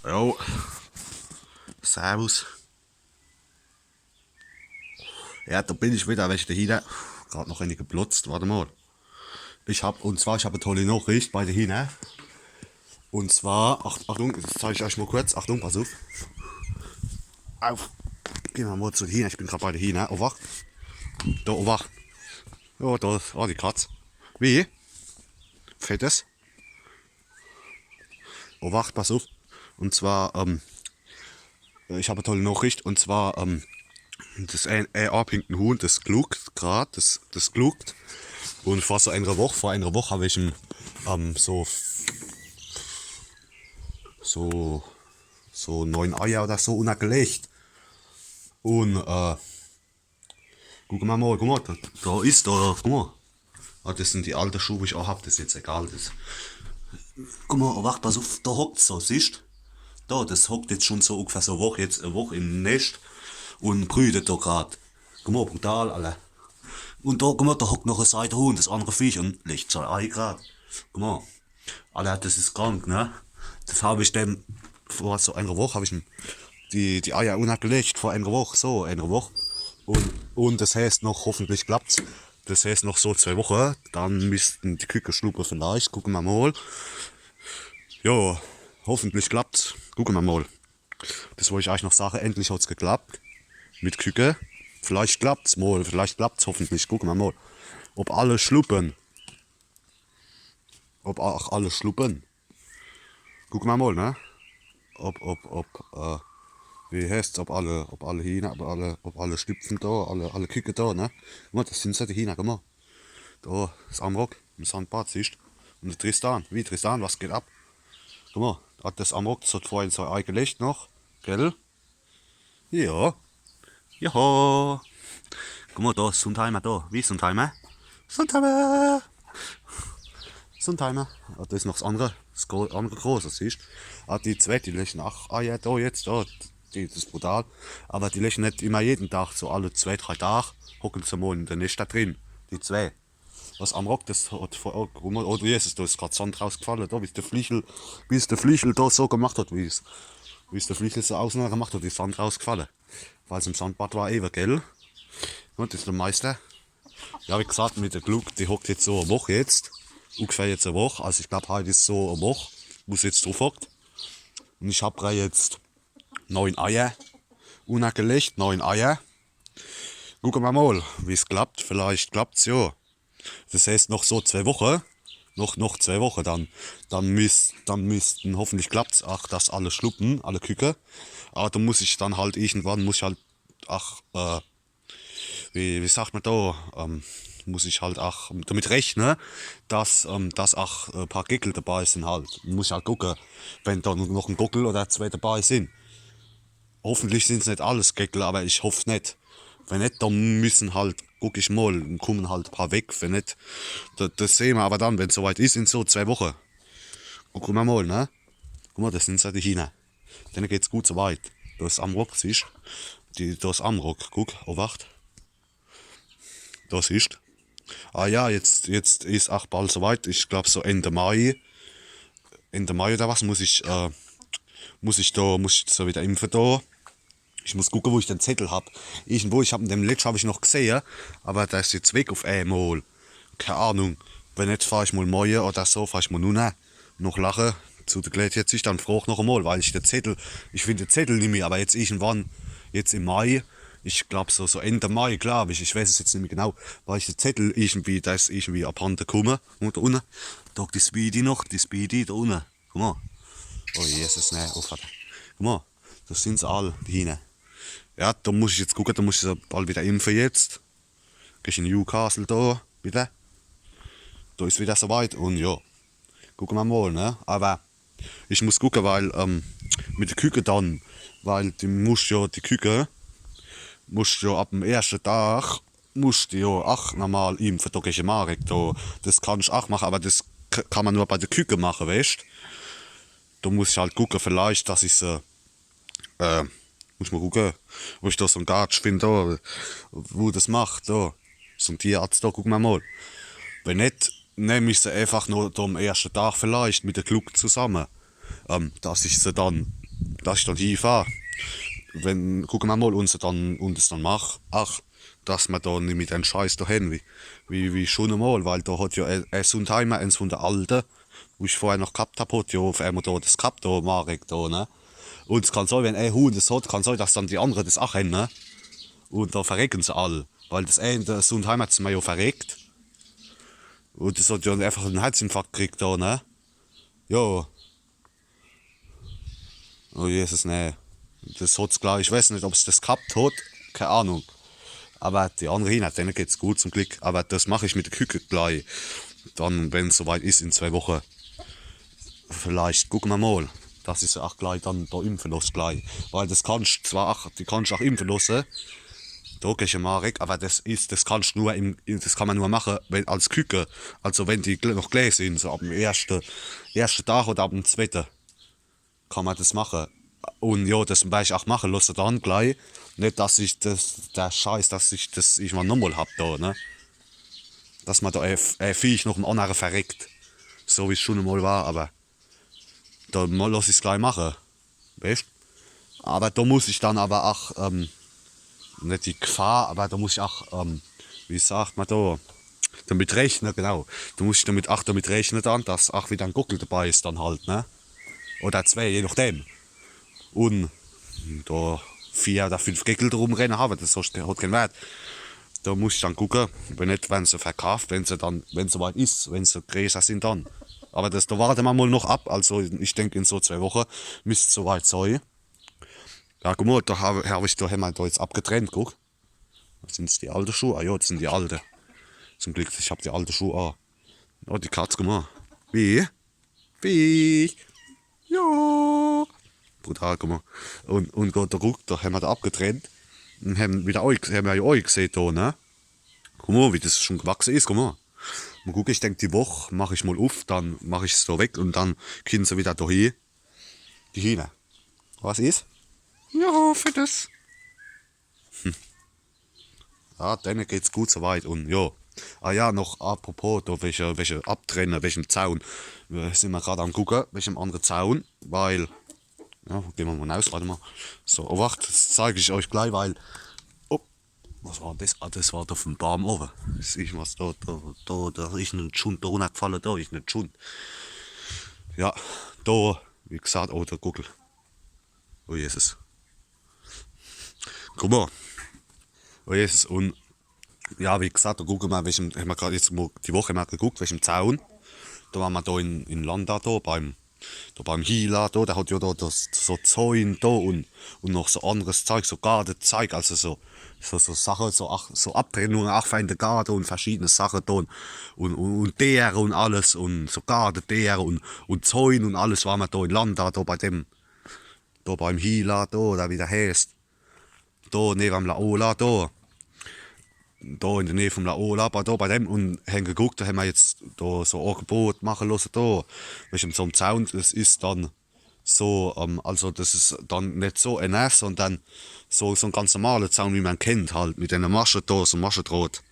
Jo, servus. Ja, da bin ich wieder, weil ich da hinten gerade noch eine geplotzt, warte mal. Ich habe eine tolle Nachricht bei der hinten. Und zwar, Achtung, das zeige ich euch mal kurz. Achtung, pass auf. Auf. Gehen wir mal zu der hinten, ich bin gerade bei der hinten. Obacht. Da, obacht. Ja, da, oh, die Katze. Wie? Fettes. Obacht, pass auf. Und zwar, ich habe eine tolle Nachricht. Und zwar, das abhängt ein Huhn, das gluckt gerade, das gluckt. Und vor einer Woche habe ich ihm so, so 9 Eier oder so ungelegt. Und guck mal, guck mal. Ah, das sind die alten Schuhe, die ich auch hab, das ist jetzt egal. Guck mal, oh, wach, pass auf, da hockt so, siehst da, das hockt jetzt schon so ungefähr so eine Woche, jetzt eine Woche im Nest und brütet da grad. Guck mal, brutal, alle. Und da, guck mal, da hockt noch ein Seitenhuhn, das andere Viech, und legt sein Ei grad. Guck mal, Alter, das ist krank, ne? Das habe ich dem, vor so einer Woche habe ich ihm die Eier ungelegt, vor einer Woche, so, eine Woche. Und das heißt noch, hoffentlich klappt's. Das heißt noch so 2 Wochen, dann müssten die Küken schnuppern vielleicht, gucken wir mal. Ja, hoffentlich klappt's, gucken wir mal. Das wollte ich euch noch sagen, endlich hat's geklappt. Mit Küken. Vielleicht klappt's mal, vielleicht klappt's hoffentlich, gucken wir mal. Ob alle schluppen. Ob auch alle schluppen. Gucken wir mal, ne? Wie heißt's, ob alle hin, ob alle Stüpfen da, alle Küken da, ne? Guck mal, das sind so die hin, guck mal. Da, das Amrock, im Sandbad, siehst du? Und der Tristan, wie Tristan, was geht ab? Guck mal, hat das Amrock, das hat vorhin so Ei gelegt noch, gell? Ja, ja. Guck mal, da, Sundheimer, da, wie Sundheimer? Sundheimer! Sundheimer. Ah, da ist noch andere große, siehst du? Ah, die zwei, die legen auch Eier da jetzt, da, das ist brutal. Aber die legen nicht immer jeden Tag, so alle 2, 3 Tage, hocken sie mal in der Nest da drin. Die zwei. Was am Rock, das hat vor, guck mal, oh du Jesus, da ist gerade Sand rausgefallen, da, wie es der Fliegel da so gemacht hat, wie es der Fliegel so außen gemacht hat, ist Sand rausgefallen. Weil es im Sandbad war eben, gell? Und das ist der Meister. Ja, wie gesagt, mit der Gluck, die hockt jetzt so eine Woche jetzt. Ungefähr jetzt eine Woche. Also ich glaube, heute ist so eine Woche, wo sie jetzt drauf hockt. Und ich habe jetzt 9 Eier ungelegt, 9 Eier. Gucken wir mal, wie es klappt. Vielleicht klappt es ja. Das heißt, noch so 2 Wochen. Noch 2 Wochen, dann müssten, hoffentlich klappt's, ach, dass alle schluppen, alle Küken. Aber da muss ich dann halt irgendwann, ach, wie sagt man da, muss ich halt auch damit rechnen, dass auch ein paar Geckel dabei sind halt. Muss ich halt gucken, wenn da noch ein Gockel oder zwei dabei sind. Hoffentlich sind es nicht alles Geckel, aber ich hoffe nicht. Wenn nicht, dann müssen halt, guck ich mal, dann kommen halt ein paar weg. Wenn nicht, das sehen wir aber dann, wenn es soweit ist, in so 2 Wochen. Gucken wir mal, ne? Guck mal, das sind so die China. Denen geht's gut so weit. Da ist Amrock, siehst du? Da ist Amrock, guck, oh wacht. Da siehst du. Ah ja, jetzt ist auch bald soweit. Ich glaube so Ende Mai. Ende Mai oder was muss ich so wieder impfen da. Ich muss gucken, wo ich den Zettel hab. Irgendwo, den letzten habe ich noch gesehen, aber der ist jetzt weg auf einmal. Keine Ahnung. Wenn nicht, fahre ich mal morgen oder so, fahre ich mal nun noch lachen. Zu der Gelegenheit jetzt ich dann frage noch einmal, weil ich finde den Zettel nicht mehr, aber jetzt irgendwann, jetzt im Mai, ich glaube so Ende Mai, glaube ich weiß es jetzt nicht mehr genau, weil ich den Zettel irgendwie, da ist irgendwie abhanden gekommen, und da unten, da die Speedy da unten, guck mal. Oh Jesus, ne, oh Vater. Guck mal, das sind sie alle, die hinten. Ja, da muss ich jetzt gucken, da muss ich sie bald wieder impfen jetzt. Gehst in Newcastle da, bitte. Da ist wieder soweit und ja, gucken wir mal, ne? Aber ich muss gucken, weil mit der Küke dann, weil die Küke musst ja ab dem ersten Tag musst du ja auch normal impfen, da gehst du Marek, da, das kann ich auch machen, aber das kann man nur bei der Küke machen, weißt du? Da muss ich halt gucken, vielleicht, dass ich sie, muss mal gucken, wo ich da so einen Gatsch finde, da, wo das macht, da, so ein Tierarzt, da, gucken wir mal. Wenn nicht, nehme ich sie einfach nur am ersten Tag vielleicht mit der Gluck zusammen, dass ich sie dann dass ich dann hinfahre. Wenn, gucken wir mal, und es dann mache, ach, dass man da nicht mit den Scheiß da hin, wie schon einmal, weil da hat ja ein Sundheimer, eins von der Alten, wo ich vorher noch gehabt habe, hat ja auf einmal da das gehabt, da Marek da, ne? Und es kann sein, wenn ein Hund das hat, kann sein, dass dann die anderen das auch haben, ne? Und da verrecken sie alle, weil das eine, der Sundheimer hat es mir ja verreckt. Und das hat ja einfach einen Herzinfarkt gekriegt da, ne? Ja. Oh Jesus, ne. Das hat's klar, ich weiß nicht, ob es das gehabt hat, keine Ahnung. Aber die anderen, denen geht's gut zum Glück. Aber das mache ich mit der Küche gleich. Dann, wenn es soweit ist, in 2 Wochen. Vielleicht gucken wir mal, dass ich sie auch gleich dann da impfen lasse gleich. Weil das kannst zwar auch, die kannst auch impfen lassen. Da gehe ich mal weg, aber das kannst nur das kann man nur machen, wenn als Küche. Also wenn die noch gleich sind, so ab dem ersten Tag oder ab dem zweiten kann man das machen. Und ja, das werde ich auch machen lassen dann gleich. Nicht, dass ich der Scheiß, dass ich das ich mal nochmal hab da, ne? Dass man da ein Viech noch einen anderen verreckt. So wie es schon einmal war, aber da lass ich es gleich machen. Weißt? Aber da muss ich dann aber auch, nicht die Gefahr, aber da muss ich auch, wie sagt man da, damit rechnen, genau. Da muss ich damit rechnen dann, dass auch wieder ein Gockel dabei ist dann halt, ne? Oder 2, je nachdem. Und da 4 oder 5 Geckel drum rennen haben, das hat keinen Wert. Da muss ich dann gucken, wenn nicht, wenn sie verkauft, wenn es soweit ist, wenn sie größer sind dann. Aber da warten wir mal noch ab, also ich denke in so 2 Wochen müsste es soweit sein. Ja, guck mal, da haben wir da jetzt abgetrennt, guck. Sind es die alten Schuhe? Ah ja, das sind die alten. Zum Glück, ich habe die alten Schuhe an. Oh, die Katze, guck mal. Wie? Wie? Ja. Brutal, guck mal. Und da ruck, da haben wir da abgetrennt. Und haben wir ja euch gesehen da, ne? Guck mal, wie das schon gewachsen ist, guck mal. Mal gucken, ich denke, die Woche mache ich mal auf, dann mache ich es da weg und dann können sie wieder da hin. Die Hähne. Was ist? Ja, für das. Ja, denen geht's gut soweit und ja. Ah ja, noch apropos, da welche abtrennen, welchem Zaun. Sind wir gerade am gucken, welchem anderen Zaun, weil. Ja, gehen wir mal raus, warte mal. So, oh, wacht, das zeige ich euch gleich, weil. Oh, was war das? Ah, das war da vom Baum oben. Sehe ich was da ist ein Schund, da runtergefallen, da ist ein Schund. Ja, da, wie gesagt, oh, der Guckel. Oh Jesus. Guck mal. Oh Jesus, und ja, wie gesagt, da gucken wir, haben wir gerade jetzt mal die Woche mal geguckt, welchem Zaun. Da waren wir da in Landa, da beim Hila, da, der hat ja da so Zäune da und noch so anderes Zeug, so Gartenzeug, also so Sachen, so Abtrennungen auch für in der Garten und verschiedene Sachen da und Deere und alles und so Gartendeere und Zäune und alles waren wir da in Landa, da beim Hila, da wie der heißt. Da neben Laola, da in der Nähe vom Laola, da bei dem und haben geguckt, da haben wir jetzt da so ein Angebot machen lassen, da, welchem so ein Zaun, das ist dann so, also das ist dann nicht so ein NS, sondern so ein ganz normaler Zaun, wie man kennt, halt, mit einer Masche da, so ein Maschendraht.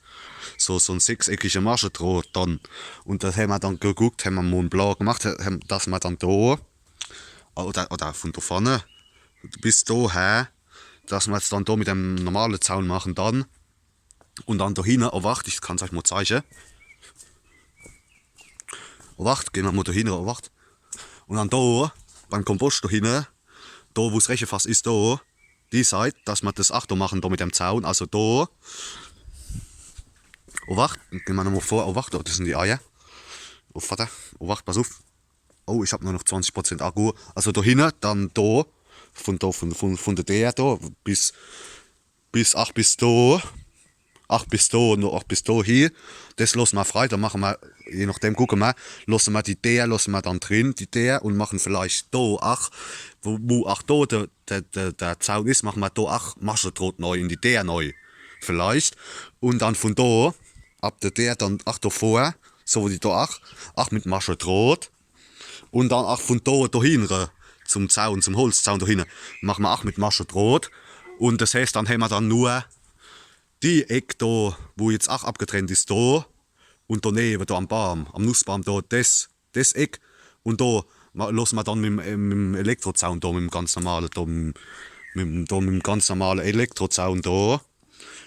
So ein sechseckiger Maschendraht dann. Und das haben wir dann geguckt, haben wir mal einen Plan gemacht, dass wir dann da, oder von da vorne, bis daher, dass wir jetzt dann da mit dem normalen Zaun machen dann. Und dann da hinten, oh wacht, ich kann es euch mal zeigen. Oh wacht, gehen wir mal da hinten, oh wacht. Und dann da, beim Kompost da hinten, da wo das Rechenfass ist, da, die Seite, dass wir das auch da machen, da mit dem Zaun, also da. Oh wacht, gehen wir nochmal vor, oh wacht, das sind die Eier. Oh Vater, oh wacht, pass auf. Oh, ich habe nur noch 20% Akku. Also da hinten, dann da, von der da, bis da. 8 bis da und 8 bis da hier, das lassen wir frei, dann machen wir, je nachdem gucken wir, lassen wir lassen wir dann drin, die der und machen vielleicht da 8, wo auch da der Zaun ist, machen wir da 8 Maschendraht neu in die der neu, vielleicht, und dann von da, ab der dann 8 davor, so wie die da 8 mit Maschendraht, und dann auch von da hinten, zum Zaun, zum Holzzaun da hinten, machen wir 8 mit Maschendraht, und das heißt, dann haben wir dann nur die Ecke da, wo jetzt auch abgetrennt ist, da und daneben, da am Baum, am Nussbaum, da, das Eck und da Los wir dann mit dem Elektrozaun da, mit dem ganz normalen, da, mit dem ganz normalen Elektrozaun da,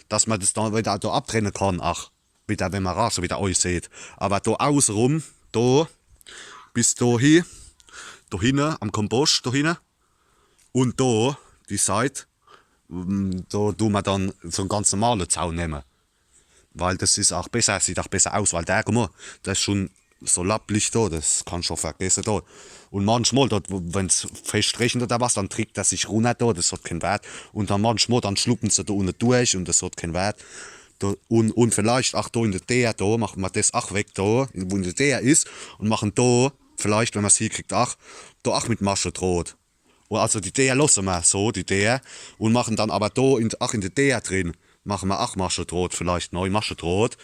dass man das dann wieder da abtrennen kann, ach, wieder, wenn man Rasen wieder aussieht. Aber da außenrum, da, bis da hin, da hinten, am Kompost, da hinten, und da, die Seite, da tun wir dann so einen ganz normalen Zaun nehmen. Weil das ist auch besser, sieht auch besser aus, weil der, guck mal, das ist schon so lapplich da, das kannst du schon vergessen da. Und manchmal, wenn es fest regnet oder was, dann trägt das sich runter da, das hat keinen Wert. Und dann manchmal, dann schluppen sie da unten durch und das hat keinen Wert. Da, und vielleicht auch da in der Teer, da machen wir das auch weg, da, wo in der Teer ist, und machen da, vielleicht, wenn man es hinkriegt, auch, da auch mit Maschendraht. Also die Teer lassen wir so, die Teer, und machen dann aber da, auch in der Teer drin, machen wir auch Maschendraht, vielleicht neu Maschendraht.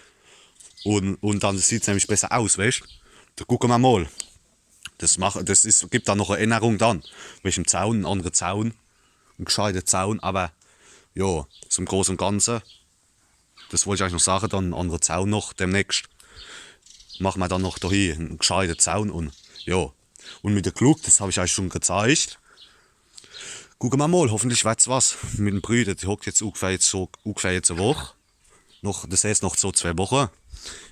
Und dann sieht es nämlich besser aus, weißt du? Da gucken wir mal. Gibt dann noch eine Änderung dann. Welchem Zaun, einen anderen Zaun, einen gescheiten Zaun, aber ja, zum Großen und Ganzen, das wollte ich euch noch sagen, dann einen anderen Zaun noch demnächst. Machen wir dann noch hier einen gescheiten Zaun und ja. Und mit der Klug, das habe ich euch schon gezeigt. Gucken wir mal, hoffentlich wird's was. Mit den Brüdern, die hockt jetzt ungefähr eine Woche. Das heißt noch so 2 Wochen.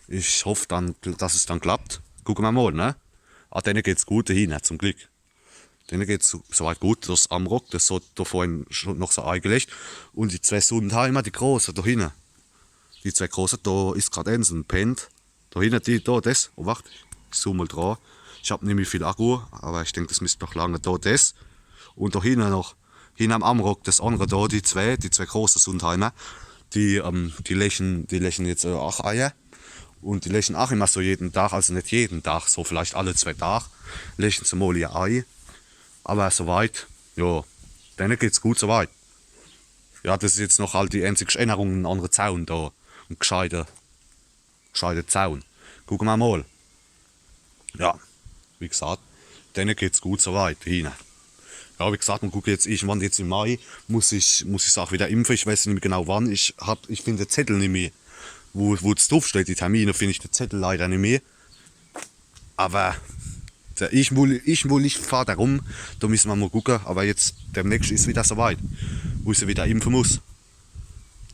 Ich hoffe dann, dass es dann klappt. Gucken wir mal, ne? Denen geht's gut dahin, zum Glück. Denen geht's soweit gut. Das Amrock, das hat da vorhin schon noch so eingelegt. Und die 2 Sonnenheimer, die großen, da hinten. Die 2 großen, da ist gerade eins und pennt. Da hinten, das. Oh, warte, ich zoome mal dran. Ich habe nicht mehr viel Akku, aber ich denke, das müsste noch lange da, das. Und da hinten noch, hinten am Amrock, das andere da, die zwei großen Sonnenheimer. Die legen jetzt auch Eier. Und die legen auch immer so jeden Tag, also nicht jeden Tag, so vielleicht alle 2 Tage, legen sie mal ihr Ei. Aber soweit, ja, denen geht's gut soweit. Ja, das ist jetzt noch halt die einzige Änderung, ein anderer Zaun da, ein gescheiter Zaun. Gucken wir mal. Ja, wie gesagt, denen geht's gut soweit, hin. Ja, wie gesagt, man guckt jetzt irgendwann jetzt im Mai, muss ich auch wieder impfen, ich weiß nicht mehr genau wann, ich finde den Zettel nicht mehr. Wo es drauf steht, die Termine, finde ich den Zettel leider nicht mehr. Aber ich fahre da rum, da müssen wir mal gucken. Aber jetzt demnächst ist wieder soweit, wo ich sie wieder impfen muss.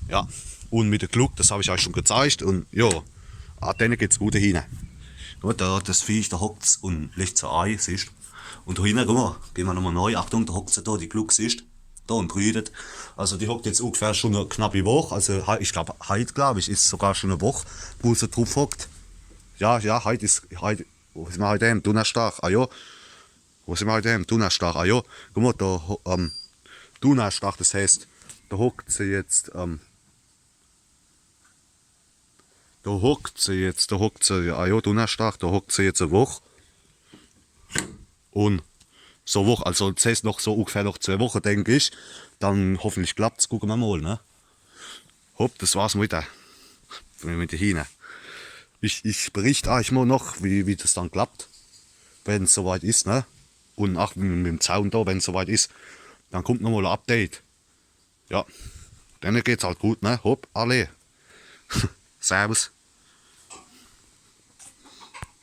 Ja, und mit der Gluck, das habe ich euch schon gezeigt. Und ja, denen geht's gut hin. Gut, da, das Viech, da hockt's und legt so Ei, siehst du. Und da hinten, gehen wir nochmal neu. Achtung, da hockt sie da, die Gluck, siehst du. Da und brütet. Also die hockt jetzt ungefähr schon eine knappe Woche. Also ich glaube, heute ist sogar schon eine Woche, wo sie drauf hockt. Ja, heute, wo sind wir heute? Donnerstag, ah ja. Wo sind wir heute? Donnerstag, ah ja. Guck mal, da, Donnerstag, das heißt, da hockt sie jetzt, ah ja, Donnerstag, da hockt sie jetzt eine Woche. Und so Woche, also das heißt noch so ungefähr noch 2 Wochen, denke ich. Dann hoffentlich klappt's, gucken wir mal, ne? Hopp, das war's mit der Hine. Ich berichte euch mal noch, wie das dann klappt, wenn es soweit ist, ne? Und auch mit dem Zaun da, wenn es soweit ist, dann kommt nochmal ein Update. Ja, dann geht's halt gut, ne? Hopp, alle. Servus.